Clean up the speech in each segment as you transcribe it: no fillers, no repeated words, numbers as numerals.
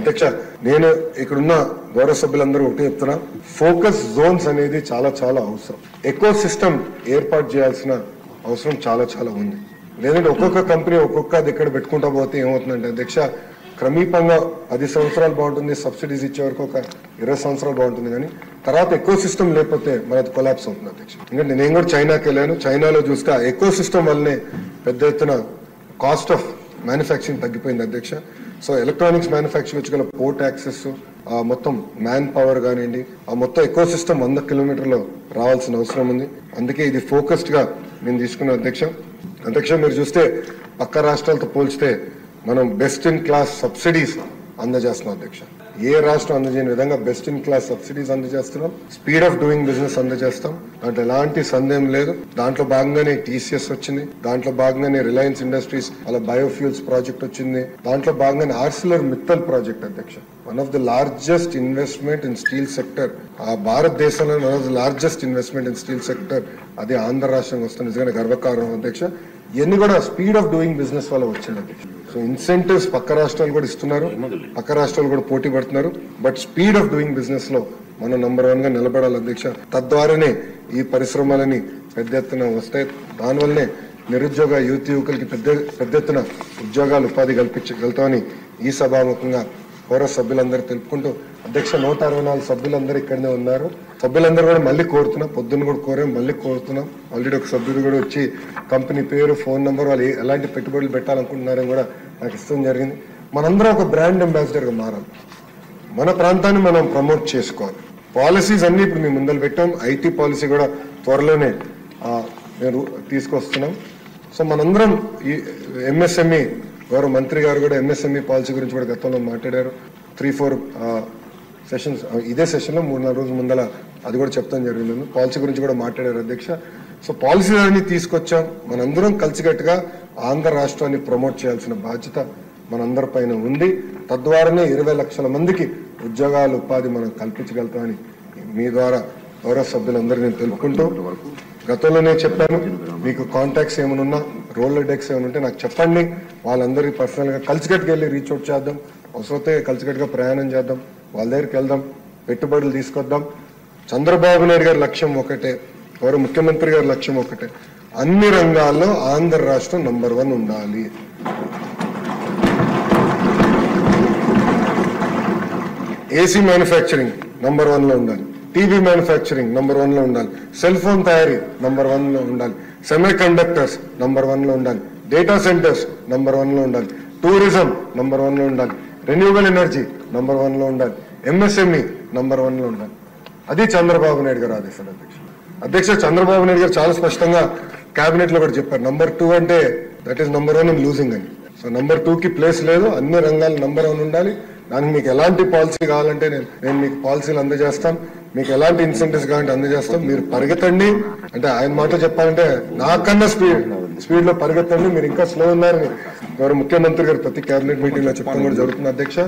అధ్యక్ష నేను ఇక్కడున్న గౌరవ సభ్యులందరూ ఒకటే చెప్తున్నా, ఫోకస్ జోన్స్ అనేది చాలా చాలా అవసరం. ఎకో సిస్టమ్ ఏర్పాటు చేయాల్సిన అవసరం చాలా చాలా ఉంది. లేదంటే ఒక్కొక్క కంపెనీ ఒక్కొక్క దగ్గర పెట్టుకుంటా పోతే ఏమవుతుందంటే అధ్యక్ష, క్రమీపంగా 10 సంవత్సరాలు బాగుంటుంది, సబ్సిడీస్ ఇచ్చే వరకు ఒక 20 సంవత్సరాలు బాగుంటుంది, కానీ తర్వాత ఎకో సిస్టమ్ లేకపోతే మనది కొలాప్స్ అవుతుంది అధ్యక్ష. ఎందుకంటే నేను కూడా చైనాకి వెళ్ళాను, చైనాలో చూస్తే ఆ ఎకో సిస్టమ్ వల్లనే పెద్ద ఎత్తున కాస్ట్ ఆఫ్ మ్యానుఫ్యాక్చరింగ్ తగ్గిపోయింది అధ్యక్ష. సో ఎలక్ట్రానిక్స్ మ్యానుఫ్యాక్చరింగ్ వచ్చి గల పోర్ట్ యాక్సెస్, మొత్తం మ్యాన్ పవర్ కానివ్వండి, ఆ మొత్తం ఎకో సిస్టమ్ 100 కిలోమీటర్లో రావాల్సిన అవసరం ఉంది. అందుకే ఇది ఫోకస్డ్ గా నేను తీసుకున్న అధ్యక్ష. మీరు చూస్తే పక్క రాష్ట్రాలతో పోల్చితే మనం బెస్ట్ ఇన్ క్లాస్ సబ్సిడీస్ అందజేస్తున్నాం అధ్యక్ష. ఏ రాష్ట్రం అందజేయని విధంగా బెస్ట్ ఇన్ క్లాస్ సబ్సిడీస్ అందజేస్తున్నాం, స్పీడ్ ఆఫ్ డూయింగ్ బిజినెస్ అందజేస్తాం. దాంట్లో ఎలాంటి సందేహం లేదు. దాంట్లో భాగంగానే టీసీఎస్ వచ్చింది, దాంట్లో భాగంగానే రిలయన్స్ ఇండస్ట్రీస్ అలా బయోఫ్యూల్స్ ప్రాజెక్ట్ వచ్చింది, దాంట్లో భాగంగానే ఆర్సిలర్ మిత్తల్ ప్రాజెక్ట్ అధ్యక్ష. One of the largest investment in steel sector, ఆ భారతదేశంలో one of the largest investment in steel sector, అది ఆంధ్ర రాష్ట్రంగా వస్తుంది. నిజంగా గర్వకారణం అధ్యక్ష. ఇవన్నీ కూడా స్పీడ్ ఆఫ్ డూయింగ్ బిజినెస్ వల్ల వచ్చింది అధ్యక్ష. సో ఇన్సెంటివ్స్ పక్క రాష్ట్రాలు కూడా ఇస్తున్నారు, పక్క రాష్ట్రాలు కూడా పోటీ పడుతున్నారు. But speed of doing business లో మనం నంబర్ 1 గా నిలబడాలి అధ్యక్ష. తద్వారానే ఈ పరిశ్రమలని పెద్ద ఎత్తున వస్తాయి. దానివల్లనే నిరుద్యోగ యువకులకి పెద్ద ఎత్తున ఉద్యోగాలు ఉపాధి కల్పించగలుగుతామని ఈ సభాముఖంగా గౌరవ సభ్యులందరూ తెలుపుకుంటూ అధ్యక్ష, 164 సభ్యులందరూ ఇక్కడనే ఉన్నారు. సభ్యులందరూ కూడా మళ్ళీ కోరుతున్నాం, పొద్దున్న కూడా కోరాం, మళ్ళీ కోరుతున్నాం. ఆల్రెడీ ఒక సభ్యుడు కూడా వచ్చి కంపెనీ పేరు, ఫోన్ నెంబర్, వాళ్ళు ఎలాంటి పెట్టుబడులు పెట్టాలనుకుంటున్నారని కూడా నాకు ఇష్టం జరిగింది. మనందరం ఒక బ్రాండ్ అంబాసిడర్ గా మారాలి, మన ప్రాంతాన్ని మనం ప్రమోట్ చేసుకోవాలి. పాలసీస్ అన్ని ఇప్పుడు మేము ముందలు పెట్టాం. ఐటీ పాలసీ కూడా త్వరలోనే మేము తీసుకొస్తున్నాం. సో మనందరం ఈ ఎంఎస్ఎంఈ, గౌరవ మంత్రి గారు కూడా ఎంఎస్ఎంఈ పాలసీ గురించి కూడా గతంలో మాట్లాడారు. 3-4 సెషన్స్, ఇదే సెషన్ లో 3-4 రోజుల ముందల అది కూడా చెప్తాం జరిగింది. పాలసీ గురించి కూడా మాట్లాడారు అధ్యక్ష. సో పాలసీ అన్ని తీసుకొచ్చాం. మనందరం కలిసికట్టుగా ఆంధ్ర రాష్ట్రాన్ని ప్రమోట్ చేయాల్సిన బాధ్యత మనందరి పైన ఉంది. తద్వారానే 20 లక్షల మందికి ఉద్యోగాలు, ఉపాధి మనం కల్పించగలుగుతామని మీ ద్వారా గౌరవ సభ్యులందరూ నేను తెలుపుకుంటూ, గతంలోనే చెప్పాను, మీకు కాంటాక్ట్స్ ఏమైనా, రోల్ డెక్స్ ఏమైనా ఉంటే నాకు చెప్పండి. వాళ్ళందరికీ పర్సనల్ గా కలిసికట్టుగా వెళ్ళి రీచ్ అవుట్ చేద్దాం. అవసరమైతే కలిసికట్టుగా ప్రయాణం చేద్దాం, వాళ్ళ దగ్గరికి వెళ్దాం, పెట్టుబడులు తీసుకొద్దాం. చంద్రబాబు నాయుడు గారి లక్ష్యం ఒకటే, గౌరవ ముఖ్యమంత్రి గారి లక్ష్యం ఒకటే, అన్ని రంగాల్లో ఆంధ్ర రాష్ట్రం నంబర్ 1 ఉండాలి. ఏసీ మ్యానుఫ్యాక్చరింగ్ నంబర్ 1 లో ఉండాలి, టీవీ మ్యానుఫ్యాక్చరింగ్ నంబర్ 1 లో ఉండాలి, సెల్ ఫోన్ తయారీ నంబర్ 1 లో ఉండాలి, సెమీ కండక్టర్స్ నంబర్ 1 లో ఉండాలి, డేటా సెంటర్స్ నంబర్ 1 లో ఉండాలి, టూరిజం నంబర్ 1 లో ఉండాలి, రెన్యూవబుల్ ఎనర్జీ నంబర్ 1 లో ఉండాలి, ఎంఎస్ఎంఈ నంబర్ 1 లో ఉండాలి. అది చంద్రబాబు నాయుడు గారు ఆదేశాలు అధ్యక్ష. చంద్రబాబు నాయుడు గారు చాలా స్పష్టంగా కేబినెట్ లో కూడా చెప్పారు, నంబర్ 2 అంటే that is number 1 in losing అని. సో నంబర్ 2 కి ప్లేస్ లేదు, అన్ని రంగాలు నంబర్ 1 ఉండాలి. దానికి మీకు ఎలాంటి పాలసీ కావాలంటే నేను మీకు పాలసీలు అందజేస్తాం, మీకు ఎలాంటి ఇన్సెంటివ్స్ కావాలంటే అందజేస్తాం. మీరు పరిగెత్తండి, అంటే ఆయన మాట చెప్పాలంటే నాకన్నా స్పీడ్ లో పరిగెత్తండి, మీరు ఇంకా స్లో ఉన్నారని గౌరవ ముఖ్యమంత్రి గారు ప్రతి కేబినెట్ మీటింగ్ లో చెప్పడం కూడా జరుగుతుంది అధ్యక్ష.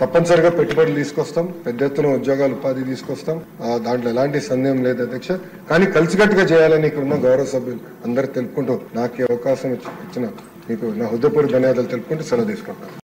తప్పనిసరిగా పెట్టుబడులు తీసుకొస్తాం, పెద్ద ఎత్తున ఉద్యోగాలు, ఉపాధి తీసుకొస్తాం. దాంట్లో ఎలాంటి సందేహం లేదు అధ్యక్ష. కానీ కలిసికట్టుగా చేయాలని ఇక్కడున్న గౌరవ సభ్యులు అందరూ తెలుపుకుంటూ, నాకు అవకాశం ఇచ్చిన మీకు నా హృదయపూర్వక ధన్యవాదాలు తెలుపుకుంటూ సెలవు తీసుకుంటాను.